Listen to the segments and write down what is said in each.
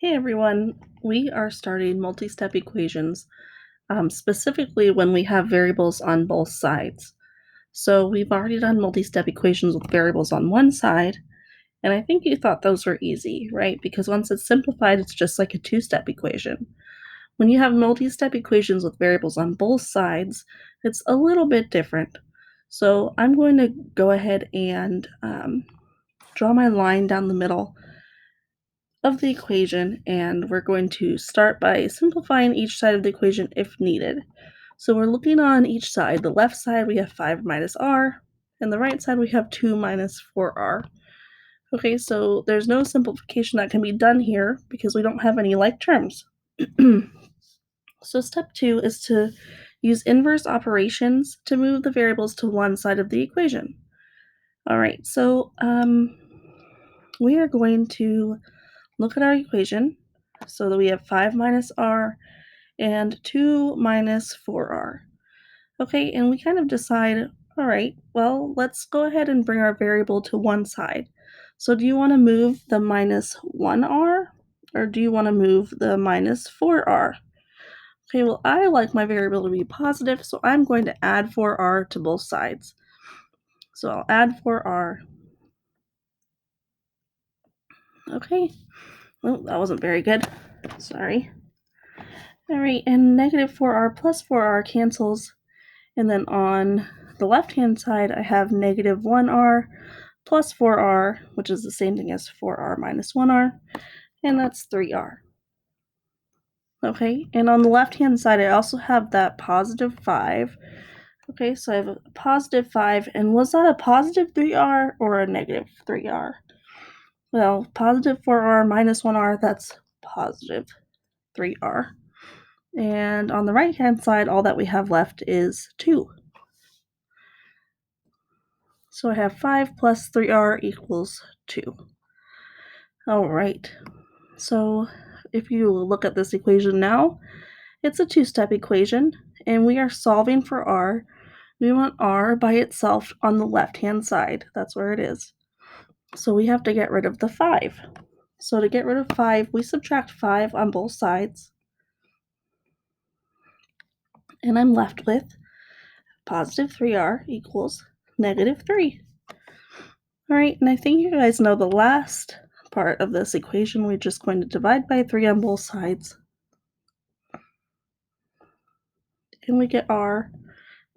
Hey everyone, we are starting multi-step equations, specifically when we have variables on both sides. So we've already done multi-step equations with variables on one side, and I think you thought those were easy, right? Because once it's simplified, it's just like a two-step equation. When you have multi-step equations with variables on both sides, it's a little bit different. So I'm going to go ahead and draw my line down the middle of the equation, and we're going to start by simplifying each side of the equation if needed. So we're looking on each side. The left side we have 5 minus r, and the right side we have 2 minus 4r. Okay, so there's no simplification that can be done here because we don't have any like terms. So step 2 is to use inverse operations to move the variables to one side of the equation. All right, so we are going to look at our equation so that we have 5 minus r and 2 minus 4r. Okay, and we kind of decide, all right, well, let's go ahead and bring our variable to one side. So do you want to move the minus 1r or do you want to move the minus 4r? Okay, well, I like my variable to be positive, so I'm going to add 4r to both sides. So I'll add 4r. Okay, well, that wasn't very good. Sorry. All right, and negative 4r plus 4r cancels. And then on the left-hand side, I have negative 1r plus 4r, which is the same thing as 4r minus 1r, and that's 3r. Okay, and on the left-hand side, I also have that positive 5. Okay, so I have a positive 5, and was that a positive 3r or a negative 3r? Well, positive 4r minus 1r, that's positive 3r. And on the right-hand side, all that we have left is 2. So I have 5 plus 3r equals 2. All right, so if you look at this equation now, it's a two-step equation, and we are solving for r. We want r by itself on the left-hand side. That's where it is. So we have to get rid of the 5. So to get rid of 5, we subtract 5 on both sides. And I'm left with positive 3r equals negative 3. All right, and I think you guys know the last part of this equation. We're just going to divide by 3 on both sides. And we get r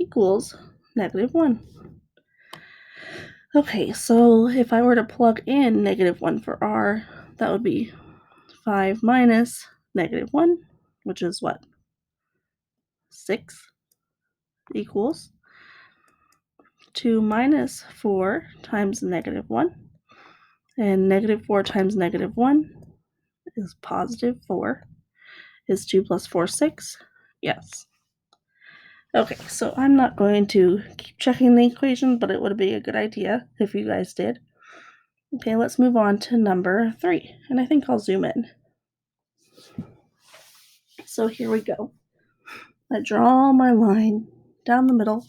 equals negative 1. Okay, so if I were to plug in negative 1 for r, that would be 5 minus negative 1, which is what? 6 equals 2 minus 4 times negative 1. And negative 4 times negative 1 is positive 4. Is 2 plus 4 6? Yes. Okay, so I'm not going to keep checking the equation, but it would be a good idea if you guys did. Okay, let's move on to number 3, and I think I'll zoom in. So here we go. I draw my line down the middle,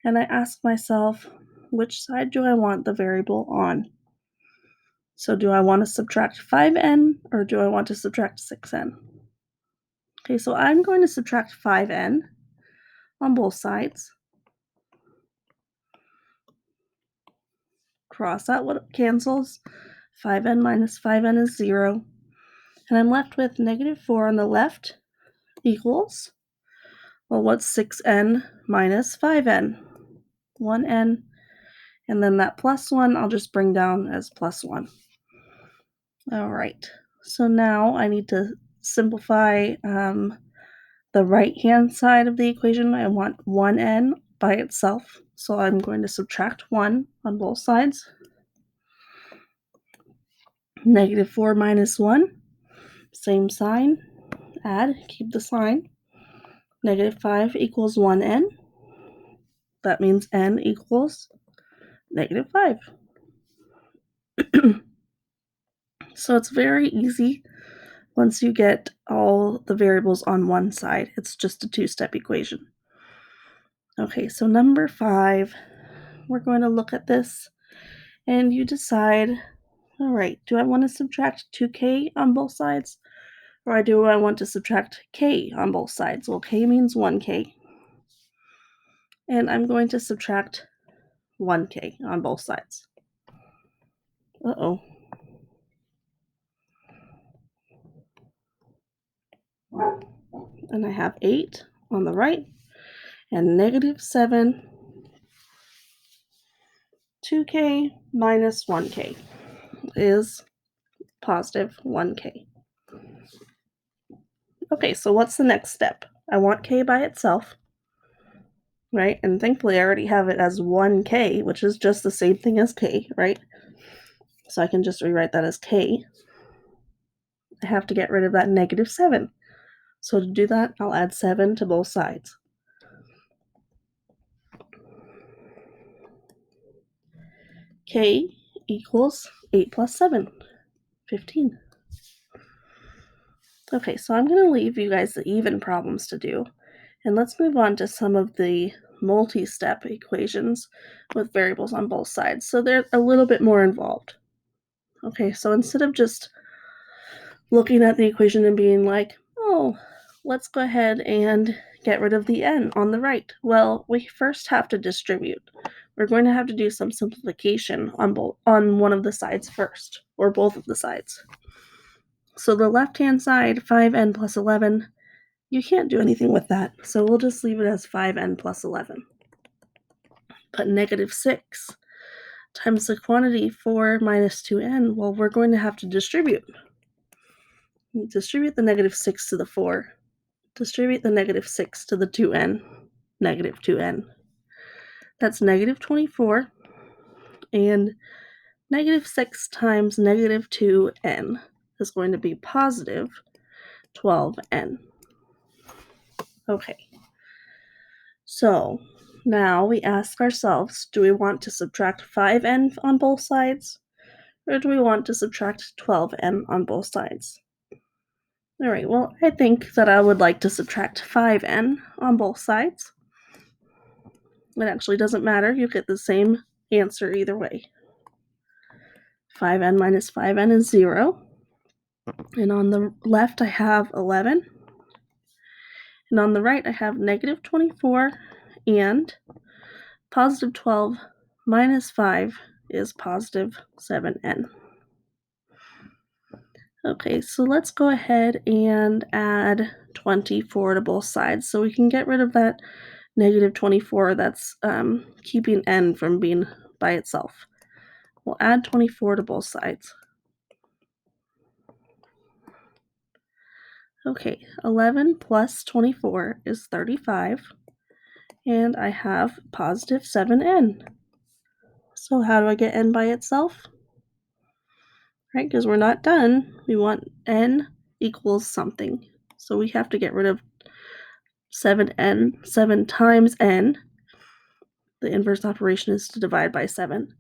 and I ask myself, which side do I want the variable on? So do I want to subtract 5n or do I want to subtract 6n? Okay, so I'm going to subtract 5n on both sides. Cross out what cancels. 5n minus 5n is 0. And I'm left with negative 4 on the left equals, well, what's 6n minus 5n? 1n. And then that plus 1 I'll just bring down as plus 1. All right, so now I need to simplify the right-hand side of the equation. I want 1n by itself, so I'm going to subtract 1 on both sides. Negative 4 minus 1, same sign, add, keep the sign. Negative 5 equals 1n. That means n equals negative 5. So it's very easy once you get all the variables on one side. It's just a two-step equation. Okay, so number 5, we're going to look at this and you decide, All right, do I want to subtract 2k on both sides? Or do I want to subtract k on both sides? Well, k means 1k. And I'm going to subtract 1k on both sides. Uh-oh. And I have 8 on the right and negative 7. 2k minus 1k is positive 1k. Okay, so what's the next step? I want k by itself, right? And thankfully I already have it as 1k, which is just the same thing as k, right? So I can just rewrite that as k. I have to get rid of that negative 7. So to do that, I'll add 7 to both sides. K equals 8 plus 7, 15. Okay, so I'm going to leave you guys the even problems to do, and let's move on to some of the multi-step equations with variables on both sides. So they're a little bit more involved. Okay, so instead of just looking at the equation and being like, oh, let's go ahead and get rid of the n on the right. Well, we first have to distribute. We're going to have to do some simplification on one of the sides first, or both of the sides. So the left-hand side, 5n plus 11, you can't do anything with that, so we'll just leave it as 5n plus 11. But negative 6 times the quantity 4 minus 2n, well, we're going to have to distribute. Distribute the negative 6 to the 4. Distribute the negative 6 to the 2n, negative 2n. That's negative 24, and negative 6 times negative 2n is going to be positive 12n. Okay, so now we ask ourselves, do we want to subtract 5n on both sides, or do we want to subtract 12n on both sides? All right, well, I think that I would like to subtract 5n on both sides. It actually doesn't matter. You get the same answer either way. 5n minus 5n is 0. And on the left, I have 11. And on the right, I have negative 24 and positive 12 minus 5 is positive 7n. Okay, so let's go ahead and add 24 to both sides so we can get rid of that negative 24 that's keeping n from being by itself. We'll add 24 to both sides. Okay, 11 plus 24 is 35, and I have positive 7n. So how do I get n by itself? Right, because we're not done. We want n equals something. So we have to get rid of 7n. 7 times n. The inverse operation is to divide by 7.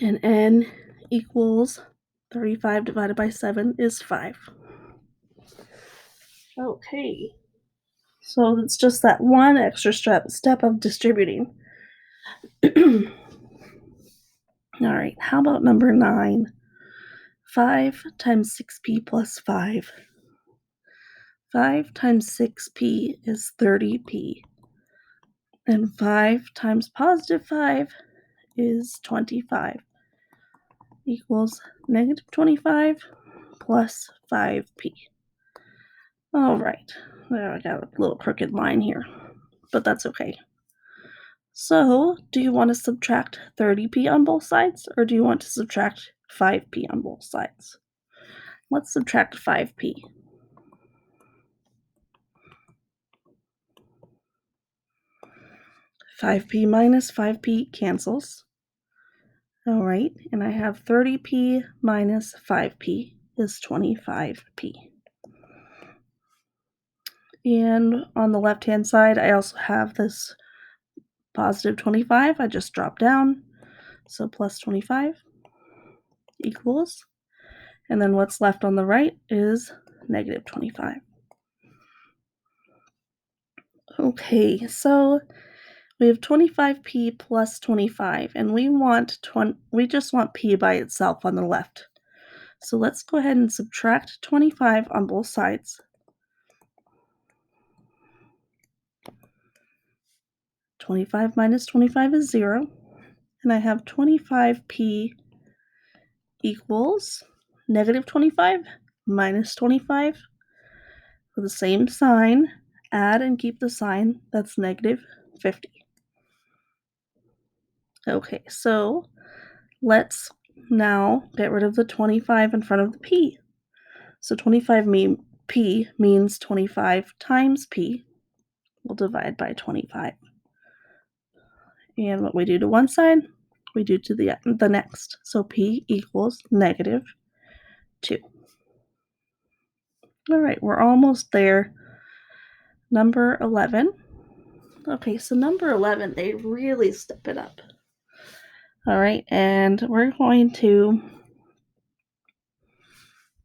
And n equals 35 divided by 7 is 5. Okay. So it's just that one extra step of distributing. All right, how about number 9? 5 times 6p plus 5. 5 times 6p is 30p. And 5 times positive 5 is 25. Equals negative 25 plus 5p. All right, there I got a little crooked line here, but that's okay. So, do you want to subtract 30p on both sides, or do you want to subtract 5p on both sides? Let's subtract 5p. 5p minus 5p cancels. All right, and I have 30p minus 5p is 25p. And on the left-hand side, I also have this positive 25. I just dropped down. So plus 25 equals, and then what's left on the right is negative 25. Okay, so We have 25p plus 25, and we just want p by itself on the left. So let's go ahead and subtract 25 on both sides. 25 minus 25 is 0, and I have 25p equals negative 25 minus 25 with the same sign. Add and keep the sign. That's negative 50. Okay, so let's now get rid of the 25 in front of the p. So 25 p means 25 times p. We'll divide by 25. And what we do to one side, we do to the next. So p equals negative 2. All right, we're almost there. Number 11. Okay, so number 11, they really step it up. All right, and we're going to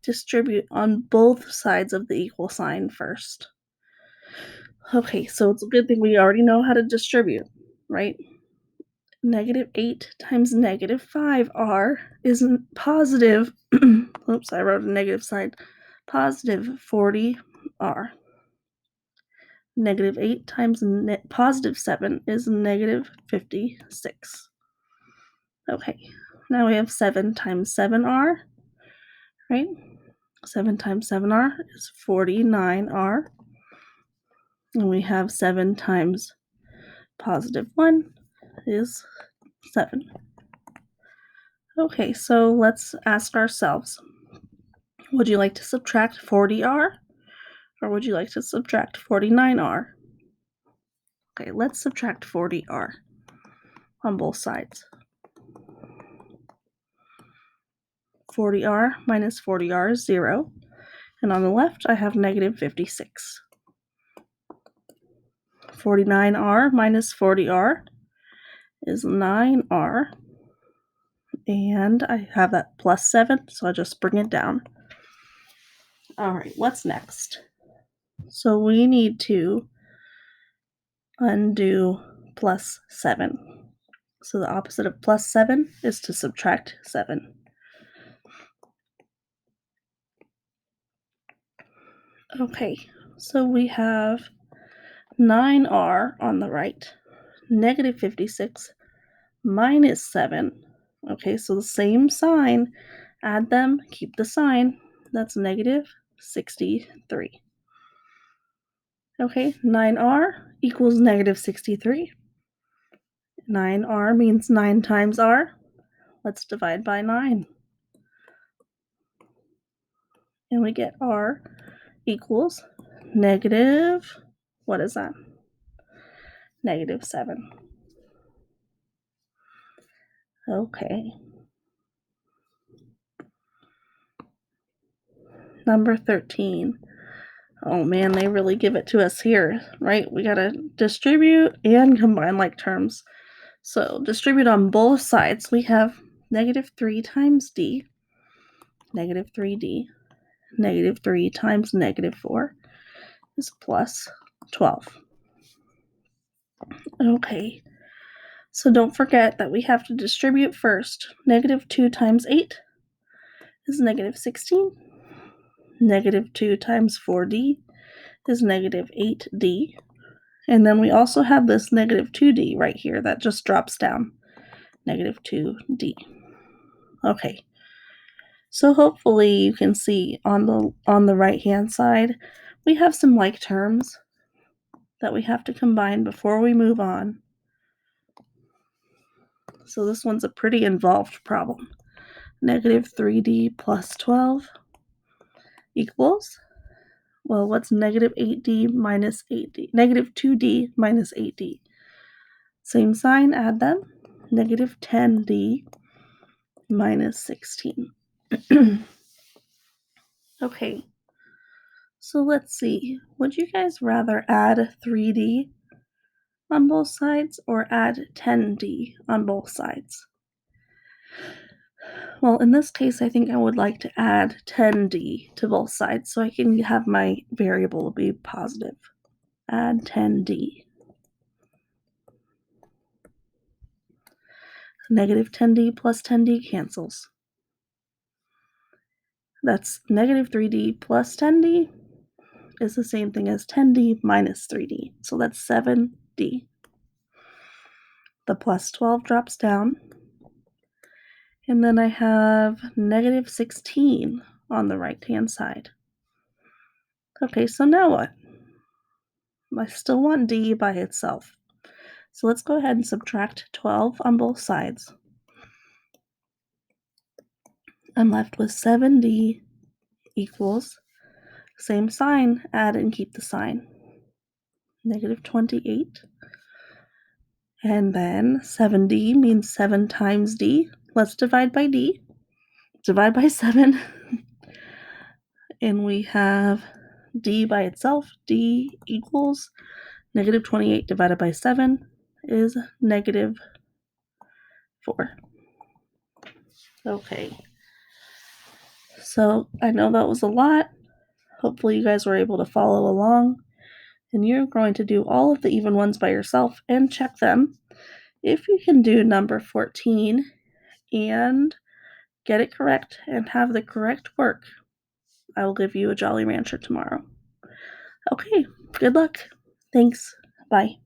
distribute on both sides of the equal sign first. Okay, so it's a good thing we already know how to distribute, right? Negative 8 times negative 5r is positive, oops, I wrote a negative sign, positive 40r. Negative 8 times positive 7 is negative 56. Okay, now we have 7 times 7r, right? 7 times 7r is 49r. And we have 7 times positive 1 is 7. Okay, so let's ask ourselves, would you like to subtract 40r or would you like to subtract 49r? Okay, let's subtract 40r on both sides. 40r minus 40r is 0. And on the left, I have negative 56. 49r minus 40r is 9r. And I have that plus 7, so I'll just bring it down. All right, what's next? So we need to undo plus 7. So the opposite of plus 7 is to subtract 7. Okay, so we have 9r on the right, negative 56 minus 7. Okay, so the same sign, add them, keep the sign. That's negative 63. Okay, 9r equals negative 63. 9r means 9 times r. Let's divide by 9. And we get r equals negative, what is that? Negative 7. Okay. Number 13. Oh man, they really give it to us here, right? We gotta distribute and combine like terms. So distribute on both sides. We have negative 3 times d, negative 3d, negative 3 times negative 4 is plus 12. Okay, so don't forget that we have to distribute first. Negative 2 times 8 is negative 16. Negative 2 times 4d is negative 8d. And then we also have this negative 2d right here that just drops down. Negative 2d. Okay. So hopefully you can see on the right-hand side, we have some like terms that we have to combine before we move on. So this one's a pretty involved problem. Negative 3d plus 12 equals, well, what's negative 8d minus 8d? Negative 2d minus 8d. Same sign, add them. Negative 10d minus 16. Okay, so let's see. Would you guys rather add 3d on both sides or add 10d on both sides? Well, in this case, I think I would like to add 10d to both sides so I can have my variable be positive. Add 10d. Negative 10d plus 10d cancels. That's negative 3d plus 10d is the same thing as 10d minus 3d. So that's 7d. The plus 12 drops down. And then I have negative 16 on the right-hand side. Okay, so now what? I still want d by itself. So let's go ahead and subtract 12 on both sides. I'm left with 7d equals, same sign, add and keep the sign, negative 28. And then 7d means 7 times d. Let's divide by d. Divide by 7. And we have d by itself. D equals negative 28 divided by 7 is negative 4. Okay. So I know that was a lot. Hopefully you guys were able to follow along. And you're going to do all of the even ones by yourself and check them. If you can do number 14 and get it correct and have the correct work, I will give you a Jolly Rancher tomorrow. Okay, good luck. Thanks. Bye.